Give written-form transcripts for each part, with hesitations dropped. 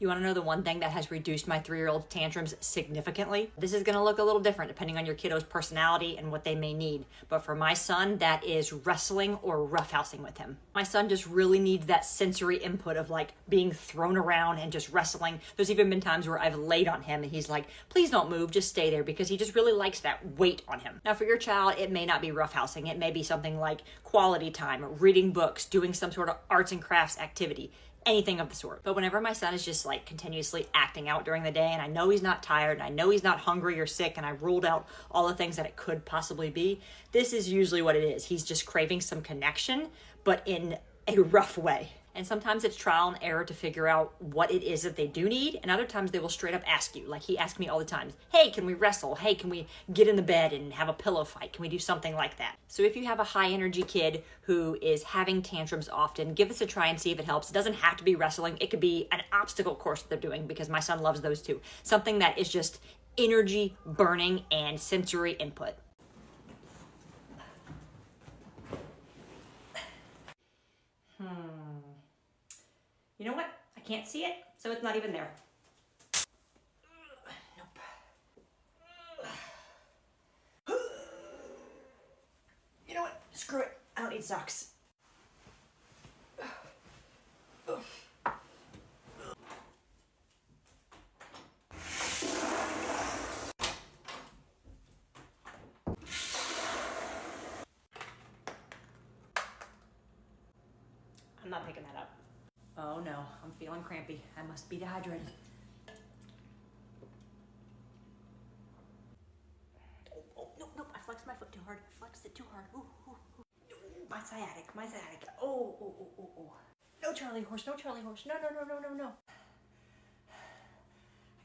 You wanna know the one thing that has reduced my 3-year-old tantrums significantly? This is gonna look a little different depending on your kiddo's personality and what they may need. But for my son, that is wrestling or roughhousing with him. My son just really needs that sensory input of like being thrown around and just wrestling. There's even been times where I've laid on him and he's like, please don't move, just stay there, because he just really likes that weight on him. Now for your child, it may not be roughhousing. It may be something like quality time, reading books, doing some sort of arts and crafts activity, anything of the sort. But whenever my son is just like continuously acting out during the day and I know he's not tired and I know he's not hungry or sick and I ruled out all the things that it could possibly be, this is usually what it is. He's just craving some connection, but in a rough way. And sometimes it's trial and error to figure out what it is that they do need. And other times they will straight up ask you, like he asks me all the time, hey, can we wrestle? Hey, can we get in the bed and have a pillow fight? Can we do something like that? So if you have a high energy kid who is having tantrums often, give this a try and see if it helps. It doesn't have to be wrestling. It could be an obstacle course that they're doing, because my son loves those too. Something that is just energy burning and sensory input. You know what? I can't see it, so it's not even there. Nope. You know what? Screw it. I don't need socks. I'm not picking that up. Oh no, I'm feeling crampy. I must be dehydrated. Oh, nope, I flexed my foot too hard. I flexed it too hard. Ooh. My sciatic. Oh. No Charlie horse, no. I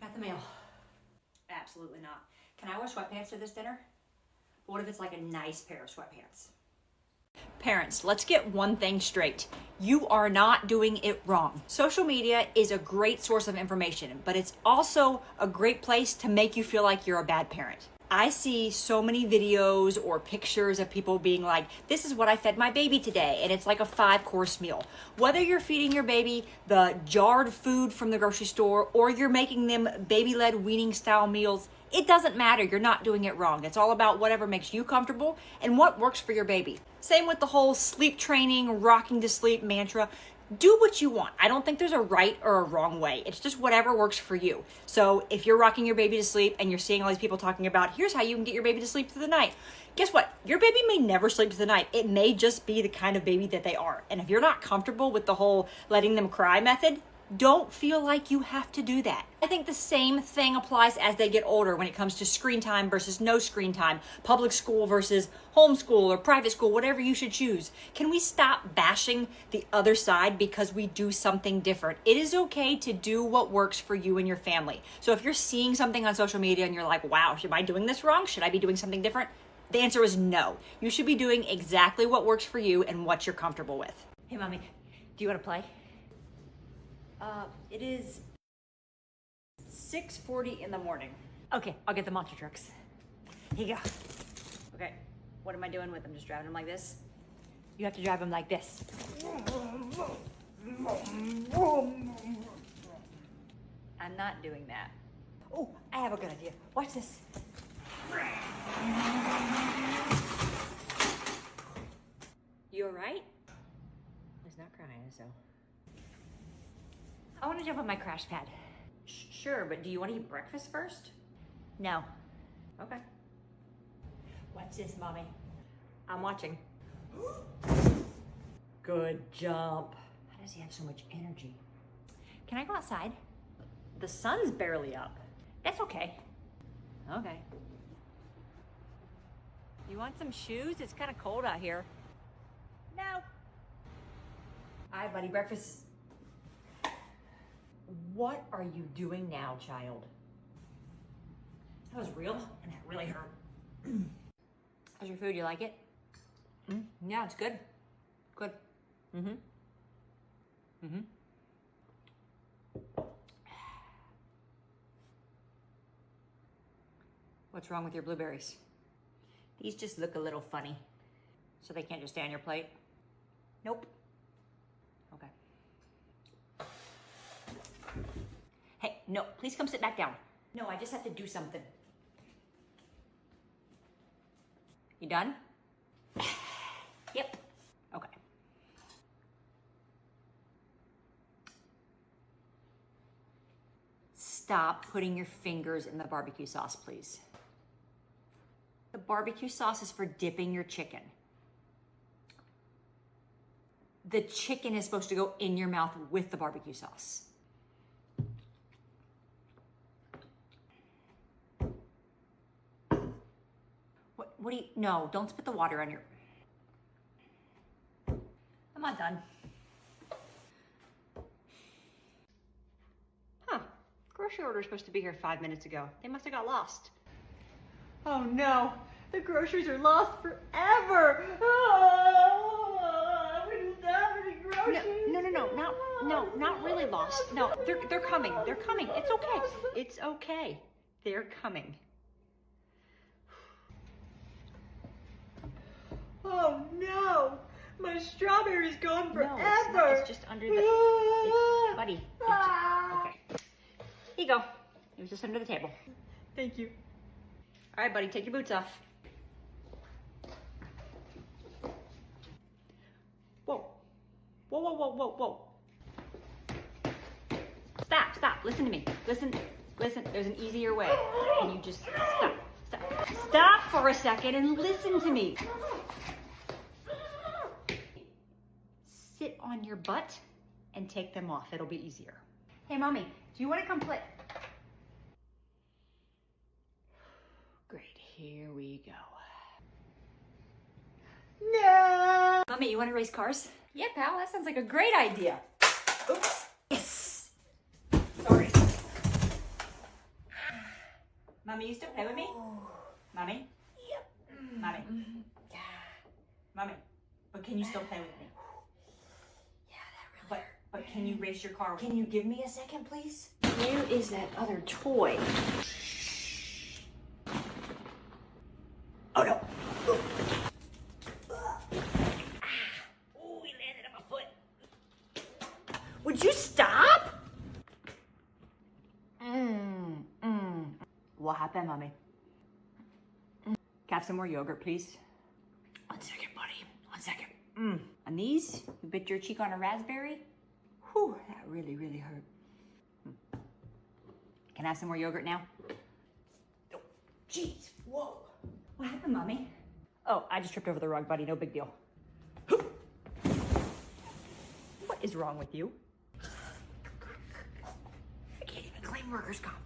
got the mail. Absolutely not. Can I wear sweatpants to this dinner? What if it's like a nice pair of sweatpants? Parents, let's get one thing straight. You are not doing it wrong. Social media is a great source of information, but it's also a great place to make you feel like you're a bad parent. I see so many videos or pictures of people being like, this is what I fed my baby today, and it's like a 5-course meal. Whether you're feeding your baby the jarred food from the grocery store or you're making them baby-led weaning style meals, it doesn't matter. You're not doing it wrong. It's all about whatever makes you comfortable and what works for your baby. Same with the whole sleep training, rocking to sleep mantra. Do what you want. I don't think there's a right or a wrong way. It's just whatever works for you. So if you're rocking your baby to sleep and you're seeing all these people talking about, here's how you can get your baby to sleep through the night. Guess what? Your baby may never sleep through the night. It may just be the kind of baby that they are. And if you're not comfortable with the whole letting them cry method, don't feel like you have to do that. I think the same thing applies as they get older when it comes to screen time versus no screen time, public school versus homeschool or private school, whatever you should choose. Can we stop bashing the other side because we do something different? It is okay to do what works for you and your family. So if you're seeing something on social media and you're like, wow, am I doing this wrong? Should I be doing something different? The answer is no. You should be doing exactly what works for you and what you're comfortable with. Hey, mommy, do you want to play? It is 6:40 in the morning. Okay, I'll get the monster trucks. Here you go. Okay, what am I doing with them? Just driving them like this? You have to drive them like this. I'm not doing that. Oh, I have a good idea. Watch this. You all right? He's not crying, so. I want to jump on my crash pad. Sure, but do you want to eat breakfast first? No. Okay. Watch this, mommy. I'm watching. Good jump. How does he have so much energy? Can I go outside? The sun's barely up. That's okay. Okay. You want some shoes? It's kind of cold out here. No. All right, buddy, breakfast. What are you doing now, child? That was real, and that really hurt. How's your food? You like it? Yeah, it's good. Good. What's wrong with your blueberries? These just look a little funny. So they can't just stay on your plate? Nope. Okay. no, please come sit back down. No, I just have to do something. You done? Yep. Okay. Stop putting your fingers in the barbecue sauce, please. The barbecue sauce is for dipping your chicken. The chicken is supposed to go in your mouth with the barbecue sauce. What do you, no, don't spit the water on your, I'm not done. Huh, grocery order is supposed to be here 5 minutes ago. They must have got lost. Oh no, the groceries are lost forever. Oh, I'm gonna stop eating groceries. No, not really lost. No, they're coming. They're coming. It's okay. It's okay. They're coming. Oh no, my strawberry's gone forever. No, it's just under the, buddy. Okay. Here you go. It was just under the table. Thank you. All right, buddy, take your boots off. Whoa. Whoa, whoa, whoa, whoa, whoa. Stop, listen to me. Listen, there's an easier way. And you just stop for a second and listen to me. Sit on your butt and take them off. It'll be easier. Hey, Mommy, do you want to come play? Great, here we go. No! Mommy, you want to race cars? Yeah, pal, that sounds like a great idea. Oops. Yes! Sorry. Mommy, you still play with me? Mommy? Yep. Mommy? Mommy, but can you still play with me? But can you race your car? Can you give me a second, please? Where is that other toy? Oh no. Oh, he landed on my foot. Would you stop? What happened, Mommy? Can I have some more yogurt, please? 1 second, buddy. 1 second. On these, you bit your cheek on a raspberry? Whew, that really, really hurt. Can I have some more yogurt now? Oh, jeez, whoa. What happened, Mommy? Oh, I just tripped over the rug, buddy, no big deal. What is wrong with you? I can't even claim workers' comp.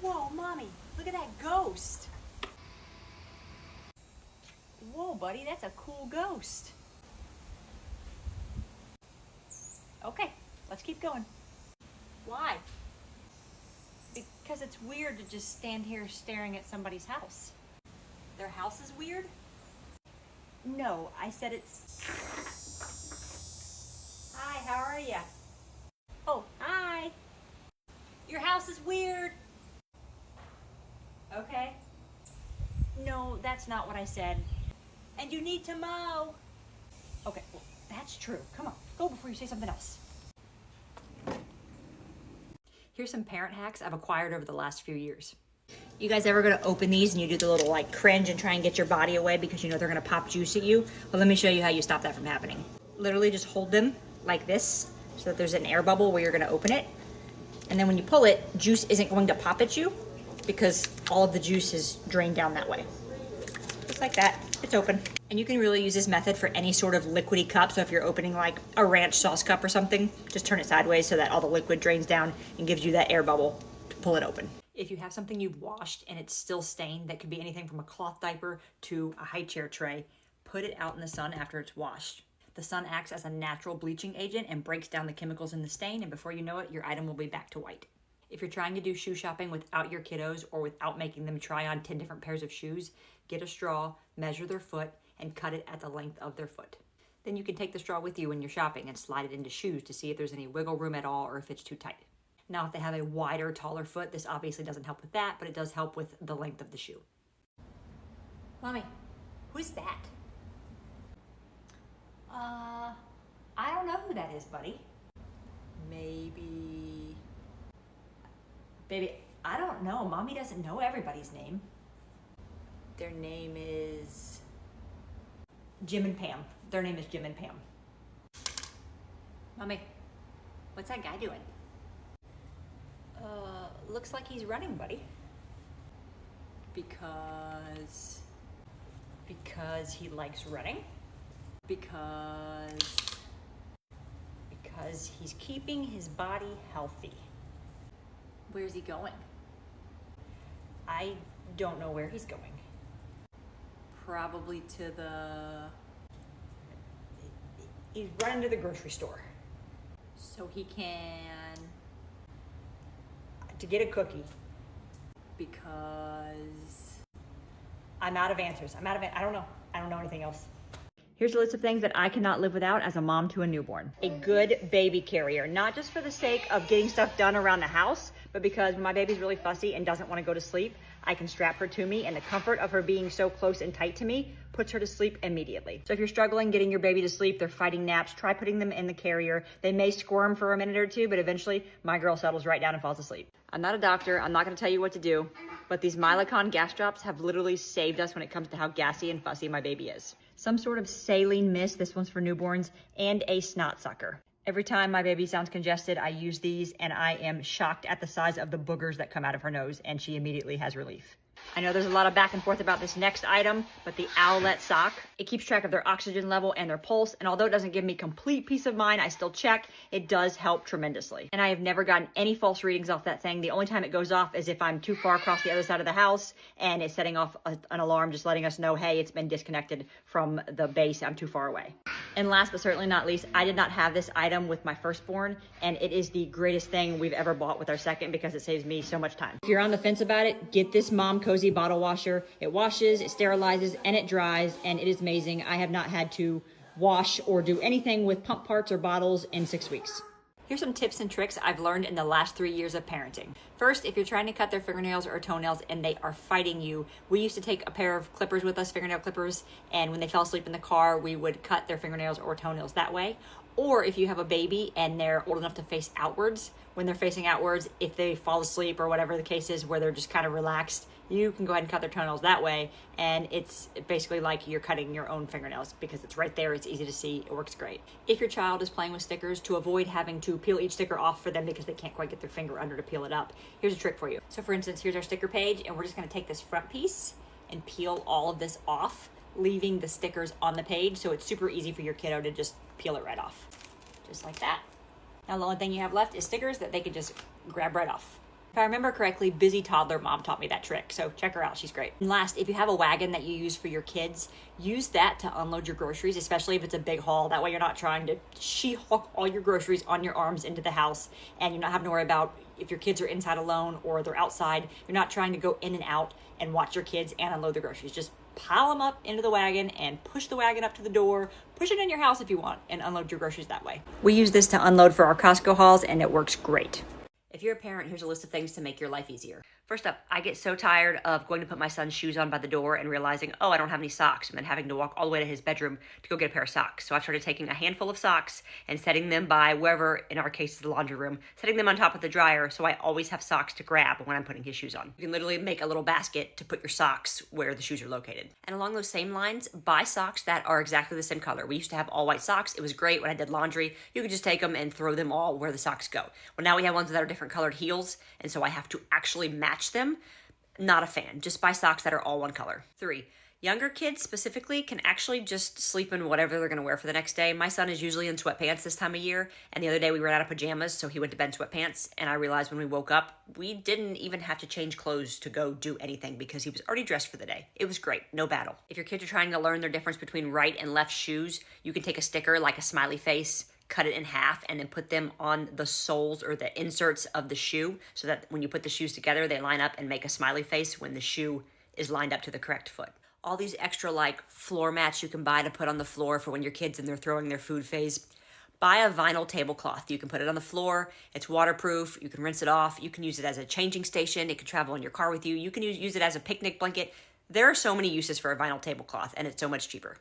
Whoa, Mommy, look at that ghost. Whoa, buddy, that's a cool ghost. Okay, let's keep going. Why? Because it's weird to just stand here staring at somebody's house. Their house is weird? No, I said it's... Hi, how are ya? Oh, hi. Your house is weird. Okay. No, that's not what I said. And you need to mow. Okay, well, that's true. Come on, go before you say something else. Here's some parent hacks I've acquired over the last few years. You guys ever gonna open these and you do the little like cringe and try and get your body away because you know they're gonna pop juice at you? Well, let me show you how you stop that from happening. Literally just hold them like this so that there's an air bubble where you're gonna open it. And then when you pull it, juice isn't going to pop at you because all of the juice is drained down that way. Just like that, it's open. And you can really use this method for any sort of liquidy cup. So if you're opening like a ranch sauce cup or something, just turn it sideways so that all the liquid drains down and gives you that air bubble to pull it open. If you have something you've washed and it's still stained, that could be anything from a cloth diaper to a high chair tray, put it out in the sun after it's washed. The sun acts as a natural bleaching agent and breaks down the chemicals in the stain, and before you know it, your item will be back to white. If you're trying to do shoe shopping without your kiddos or without making them try on 10 different pairs of shoes, get a straw, measure their foot, and cut it at the length of their foot. Then you can take the straw with you when you're shopping and slide it into shoes to see if there's any wiggle room at all or if it's too tight. Now, if they have a wider, taller foot, this obviously doesn't help with that, but it does help with the length of the shoe. Mommy, who's that? I don't know who that is, buddy. Maybe Baby, I don't know. Mommy doesn't know everybody's name. Their name is Jim and Pam. Their name is Jim and Pam. Mommy, what's that guy doing? Looks like he's running, buddy. Because he likes running. Because he's keeping his body healthy. Where's he going? I don't know where he's going. Probably to he's running to the grocery store. So he can, to get a cookie. Because I'm out of answers. I don't know. I don't know anything else. Here's a list of things that I cannot live without as a mom to a newborn. A good baby carrier, not just for the sake of getting stuff done around the house, but because when my baby's really fussy and doesn't want to go to sleep, I can strap her to me, and the comfort of her being so close and tight to me puts her to sleep immediately. So if you're struggling getting your baby to sleep, they're fighting naps, try putting them in the carrier. They may squirm for a minute or two, but eventually my girl settles right down and falls asleep. I'm not a doctor. I'm not going to tell you what to do, but these Milacon gas drops have literally saved us when it comes to how gassy and fussy my baby is. Some sort of saline mist, this one's for newborns, and a snot sucker. Every time my baby sounds congested, I use these, and I am shocked at the size of the boogers that come out of her nose, and she immediately has relief. I know there's a lot of back and forth about this next item, but the Owlet sock, it keeps track of their oxygen level and their pulse, and although it doesn't give me complete peace of mind, I still check. It does help tremendously. And I have never gotten any false readings off that thing. The only time it goes off is if I'm too far across the other side of the house and it's setting off an alarm, just letting us know, hey, it's been disconnected from the base, I'm too far away. And last but certainly not least, I did not have this item with my firstborn, and it is the greatest thing we've ever bought with our second because it saves me so much time. If you're on the fence about it, get this Mom Cozy bottle washer. It washes, it sterilizes, and it dries, and it is amazing. I have not had to wash or do anything with pump parts or bottles in 6 weeks. Here's some tips and tricks I've learned in the last 3 years of parenting. First, if you're trying to cut their fingernails or toenails and they are fighting you, we used to take a pair of clippers with us, fingernail clippers, and when they fell asleep in the car, we would cut their fingernails or toenails that way. Or if you have a baby and they're old enough to face outwards, when they're facing outwards, if they fall asleep or whatever the case is where they're just kind of relaxed, you can go ahead and cut their toenails that way. And it's basically like you're cutting your own fingernails because it's right there. It's easy to see. It works great. If your child is playing with stickers, to avoid having to peel each sticker off for them because they can't quite get their finger under to peel it up, here's a trick for you. So for instance, here's our sticker page, and we're just going to take this front piece and peel all of this off, leaving the stickers on the page. So it's super easy for your kiddo to just peel it right off. Just like that. Now the only thing you have left is stickers that they can just grab right off. If I remember correctly, Busy Toddler Mom taught me that trick, so check her out, she's great. And last, if you have a wagon that you use for your kids, use that to unload your groceries, especially if it's a big haul. That way you're not trying to she-hulk all your groceries on your arms into the house, and you're not having to worry about if your kids are inside alone or they're outside. You're not trying to go in and out and watch your kids and unload the groceries. Just pile them up into the wagon and push the wagon up to the door, push it in your house if you want, and unload your groceries that way. We use this to unload for our Costco hauls, and it works great. If you're a parent, here's a list of things to make your life easier. First up, I get so tired of going to put my son's shoes on by the door and realizing, oh, I don't have any socks, and then having to walk all the way to his bedroom to go get a pair of socks. So I've started taking a handful of socks and setting them by wherever, in our case, the laundry room, setting them on top of the dryer so I always have socks to grab when I'm putting his shoes on. You can literally make a little basket to put your socks where the shoes are located. And along those same lines, buy socks that are exactly the same color. We used to have all white socks. It was great when I did laundry. You could just take them and throw them all where the socks go. Well, now we have ones that are different colored heels, and so I have to actually match them. Not a fan. Just buy socks that are all one color. 3, younger kids specifically can actually just sleep in whatever they're going to wear for the next day. My son is usually in sweatpants this time of year, and the other day we ran out of pajamas, so he went to bed in sweatpants, and I realized when we woke up, we didn't even have to change clothes to go do anything because he was already dressed for the day. It was great. No battle. If your kids are trying to learn their difference between right and left shoes, you can take a sticker like a smiley face, cut it in half, and then put them on the soles or the inserts of the shoe so that when you put the shoes together, they line up and make a smiley face when the shoe is lined up to the correct foot. All these extra like floor mats you can buy to put on the floor for when your kids and they're throwing their food phase. Buy a vinyl tablecloth. You can put it on the floor. It's waterproof. You can rinse it off. You can use it as a changing station. It can travel in your car with you. You can use it as a picnic blanket. There are so many uses for a vinyl tablecloth, and it's so much cheaper.